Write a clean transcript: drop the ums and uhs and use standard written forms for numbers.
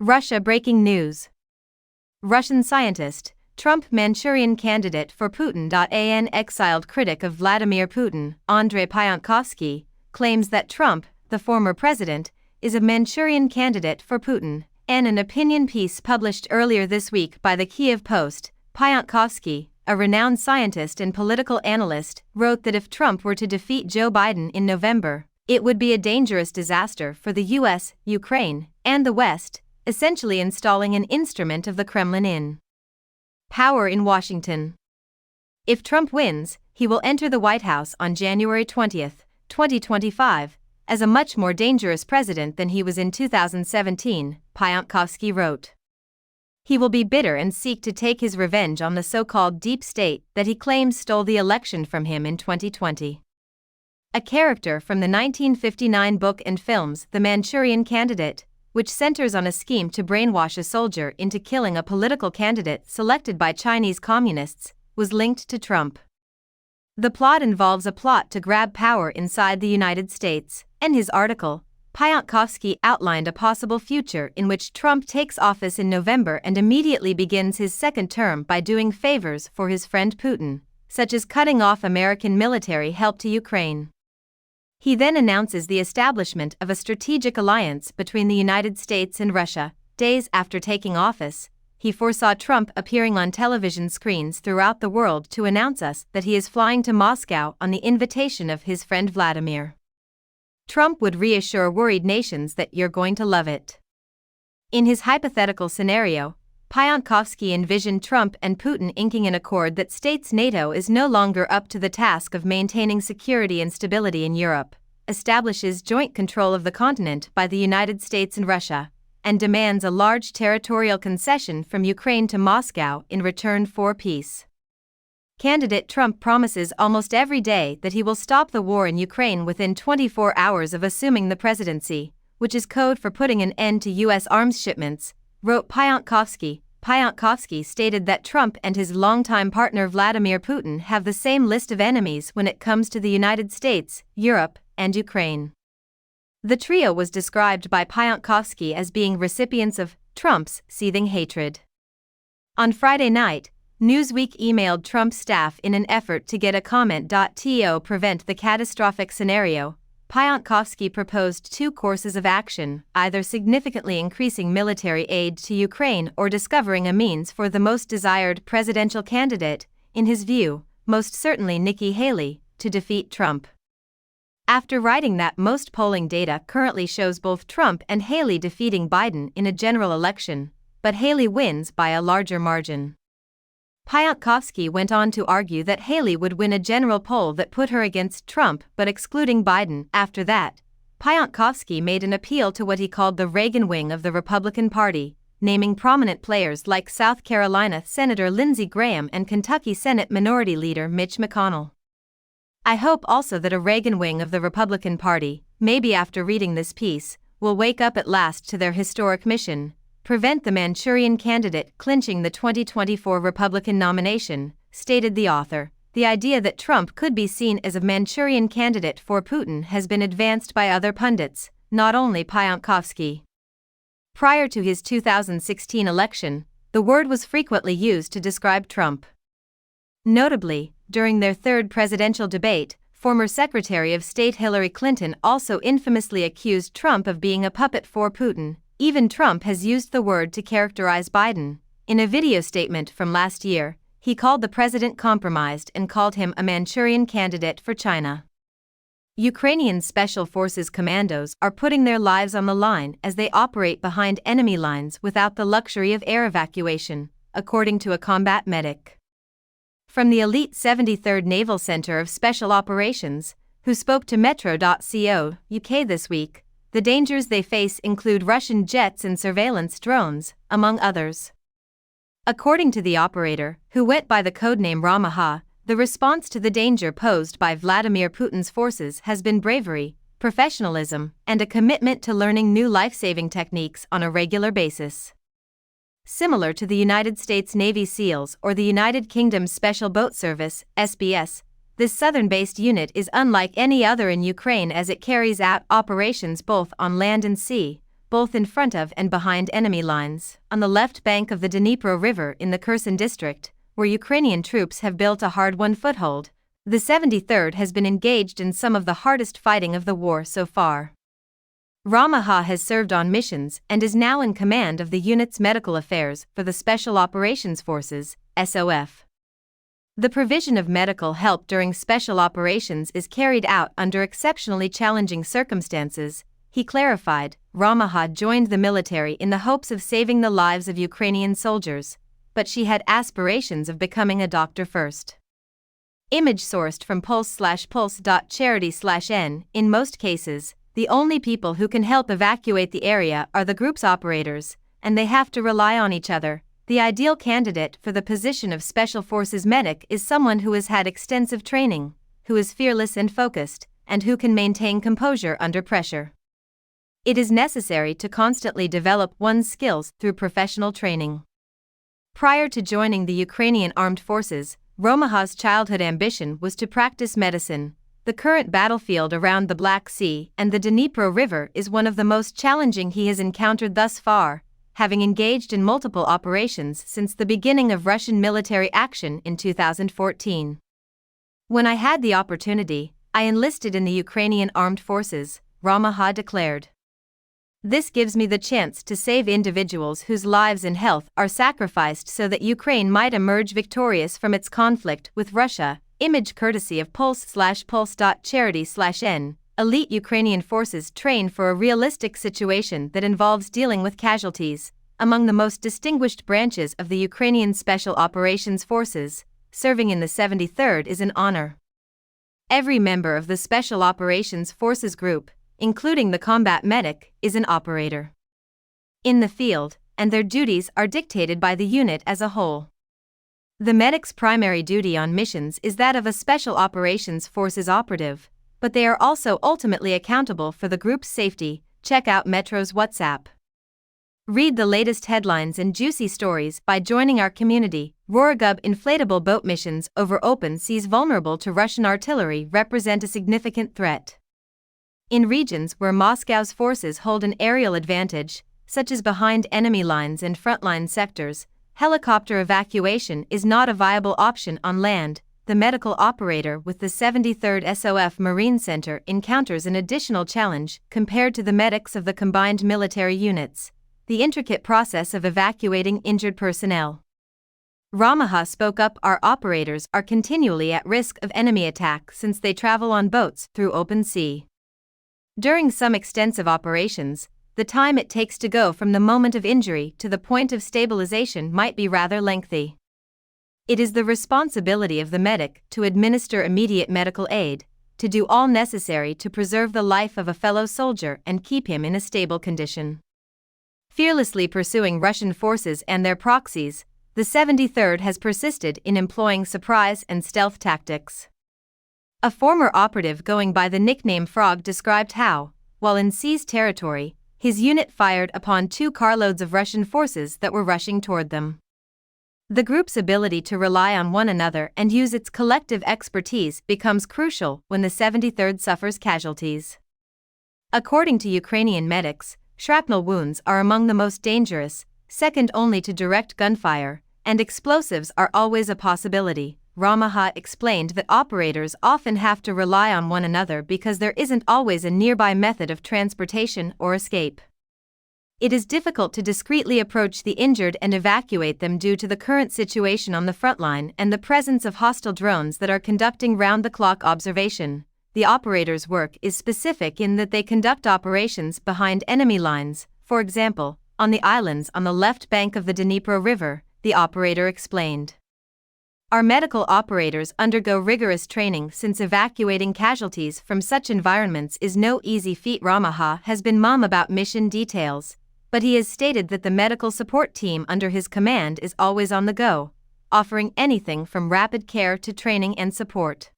Russia breaking news. Russian scientist, Trump Manchurian candidate for Putin. An exiled critic of Vladimir Putin, Andrei Pyankovsky, claims that Trump, the former president, is a Manchurian candidate for Putin. In an opinion piece published earlier this week by the Kiev Post, Pyankovsky, a renowned scientist and political analyst, wrote that if Trump were to defeat Joe Biden in November, it would be a dangerous disaster for the US, Ukraine, and the West, essentially installing an instrument of the Kremlin in power in Washington. If Trump wins, he will enter the White House on January 20, 2025, as a much more dangerous president than he was in 2017, Pyankovsky wrote. He will be bitter and seek to take his revenge on the so-called deep state that he claims stole the election from him in 2020. A character from the 1959 book and films The Manchurian Candidate, which centers on a scheme to brainwash a soldier into killing a political candidate selected by Chinese communists, was linked to Trump. The plot involves a plot to grab power inside the United States, and his article, Pyankovsky outlined a possible future in which Trump takes office in November and immediately begins his second term by doing favors for his friend Putin, such as cutting off American military help to Ukraine. He then announces the establishment of a strategic alliance between the United States and Russia. Days after taking office, he foresaw Trump appearing on television screens throughout the world to announce us that he is flying to Moscow on the invitation of his friend Vladimir. Trump would reassure worried nations that you're going to love it. In his hypothetical scenario, Pyankovsky envisioned Trump and Putin inking an accord that states NATO is no longer up to the task of maintaining security and stability in Europe, establishes joint control of the continent by the United States and Russia, and demands a large territorial concession from Ukraine to Moscow in return for peace. Candidate Trump promises almost every day that he will stop the war in Ukraine within 24 hours of assuming the presidency, which is code for putting an end to U.S. arms shipments, wrote Pyankovsky. Pyankovsky stated that Trump and his longtime partner Vladimir Putin have the same list of enemies when it comes to the United States, Europe, and Ukraine. The trio was described by Pyankovsky as being recipients of Trump's seething hatred. On Friday night, Newsweek emailed Trump's staff in an effort to get a comment. To prevent the catastrophic scenario, Pyankovsky proposed two courses of action, either significantly increasing military aid to Ukraine or discovering a means for the most desired presidential candidate, in his view, most certainly Nikki Haley, to defeat Trump. After writing that most polling data currently shows both Trump and Haley defeating Biden in a general election, but Haley wins by a larger margin. Pyankovsky went on to argue that Haley would win a general poll that put her against Trump but excluding Biden. After that, Pyankovsky made an appeal to what he called the Reagan wing of the Republican Party, naming prominent players like South Carolina Senator Lindsey Graham and Kentucky Senate Minority Leader Mitch McConnell. I hope also that a Reagan wing of the Republican Party, maybe after reading this piece, will wake up at last to their historic mission: prevent the Manchurian candidate clinching the 2024 Republican nomination, stated the author. The idea that Trump could be seen as a Manchurian candidate for Putin has been advanced by other pundits, not only Pyankovsky. Prior to his 2016 election, the word was frequently used to describe Trump. Notably, during their third presidential debate, former Secretary of State Hillary Clinton also infamously accused Trump of being a puppet for Putin. Even Trump has used the word to characterize Biden. In a video statement from last year, he called the president compromised and called him a Manchurian candidate for China. Ukrainian Special Forces commandos are putting their lives on the line as they operate behind enemy lines without the luxury of air evacuation, according to a combat medic from the elite 73rd Naval Center of Special Operations, who spoke to Metro.co UK this week. The dangers they face include Russian jets and surveillance drones, among others. According to the operator, who went by the codename Ramaha, the response to the danger posed by Vladimir Putin's forces has been bravery, professionalism, and a commitment to learning new life-saving techniques on a regular basis. Similar to the United States Navy SEALs or the United Kingdom's Special Boat Service, SBS, this southern-based unit is unlike any other in Ukraine as it carries out operations both on land and sea, both in front of and behind enemy lines, on the left bank of the Dnipro River in the Kherson district, where Ukrainian troops have built a hard-won foothold. The 73rd has been engaged in some of the hardest fighting of the war so far. Ramaha has served on missions and is now in command of the unit's medical affairs for the Special Operations Forces, SOF. The provision of medical help during special operations is carried out under exceptionally challenging circumstances, he clarified. Ramaha joined the military in the hopes of saving the lives of Ukrainian soldiers, but she had aspirations of becoming a doctor first. Image sourced from pulse/pulse.charity/n. In most cases, the only people who can help evacuate the area are the group's operators, and they have to rely on each other. The ideal candidate for the position of Special Forces medic is someone who has had extensive training, who is fearless and focused, and who can maintain composure under pressure. It is necessary to constantly develop one's skills through professional training. Prior to joining the Ukrainian Armed Forces, Ramaha's childhood ambition was to practice medicine. The current battlefield around the Black Sea and the Dnipro River is one of the most challenging he has encountered thus far, having engaged in multiple operations since the beginning of Russian military action in 2014. When I had the opportunity, I enlisted in the Ukrainian Armed Forces, Ramaha declared. This gives me the chance to save individuals whose lives and health are sacrificed so that Ukraine might emerge victorious from its conflict with Russia. Image courtesy of pulse/pulse.charity/n. Elite Ukrainian forces train for a realistic situation that involves dealing with casualties. Among the most distinguished branches of the Ukrainian Special Operations Forces, serving in the 73rd is an honor. Every member of the Special Operations Forces group, including the combat medic, is an operator in the field, and their duties are dictated by the unit as a whole. The medic's primary duty on missions is that of a Special Operations Forces operative, but they are also ultimately accountable for the group's safety. Check out Metro's WhatsApp. Read the latest headlines and juicy stories by joining our community. Rorogub inflatable boat missions over open seas vulnerable to Russian artillery represent a significant threat. In regions where Moscow's forces hold an aerial advantage, such as behind enemy lines and frontline sectors, helicopter evacuation is not a viable option on land. The medical operator with the 73rd SOF Marine Center encounters an additional challenge compared to the medics of the combined military units: the intricate process of evacuating injured personnel. Ramaha spoke up. Our operators are continually at risk of enemy attack since they travel on boats through open sea. During some extensive operations, the time it takes to go from the moment of injury to the point of stabilization might be rather lengthy. It is the responsibility of the medic to administer immediate medical aid, to do all necessary to preserve the life of a fellow soldier and keep him in a stable condition. Fearlessly pursuing Russian forces and their proxies, the 73rd has persisted in employing surprise and stealth tactics. A former operative going by the nickname Frog described how, while in seized territory, his unit fired upon 2 carloads of Russian forces that were rushing toward them. The group's ability to rely on one another and use its collective expertise becomes crucial when the 73rd suffers casualties. According to Ukrainian medics, shrapnel wounds are among the most dangerous, second only to direct gunfire, and explosives are always a possibility. Ramaha explained that operators often have to rely on one another because there isn't always a nearby method of transportation or escape. It is difficult to discreetly approach the injured and evacuate them due to the current situation on the front line and the presence of hostile drones that are conducting round-the-clock observation. The operators' work is specific in that they conduct operations behind enemy lines, for example, on the islands on the left bank of the Dnipro River, the operator explained. Our medical operators undergo rigorous training since evacuating casualties from such environments is no easy feat. Ramaha has been mum about mission details, but he has stated that the medical support team under his command is always on the go, offering anything from rapid care to training and support.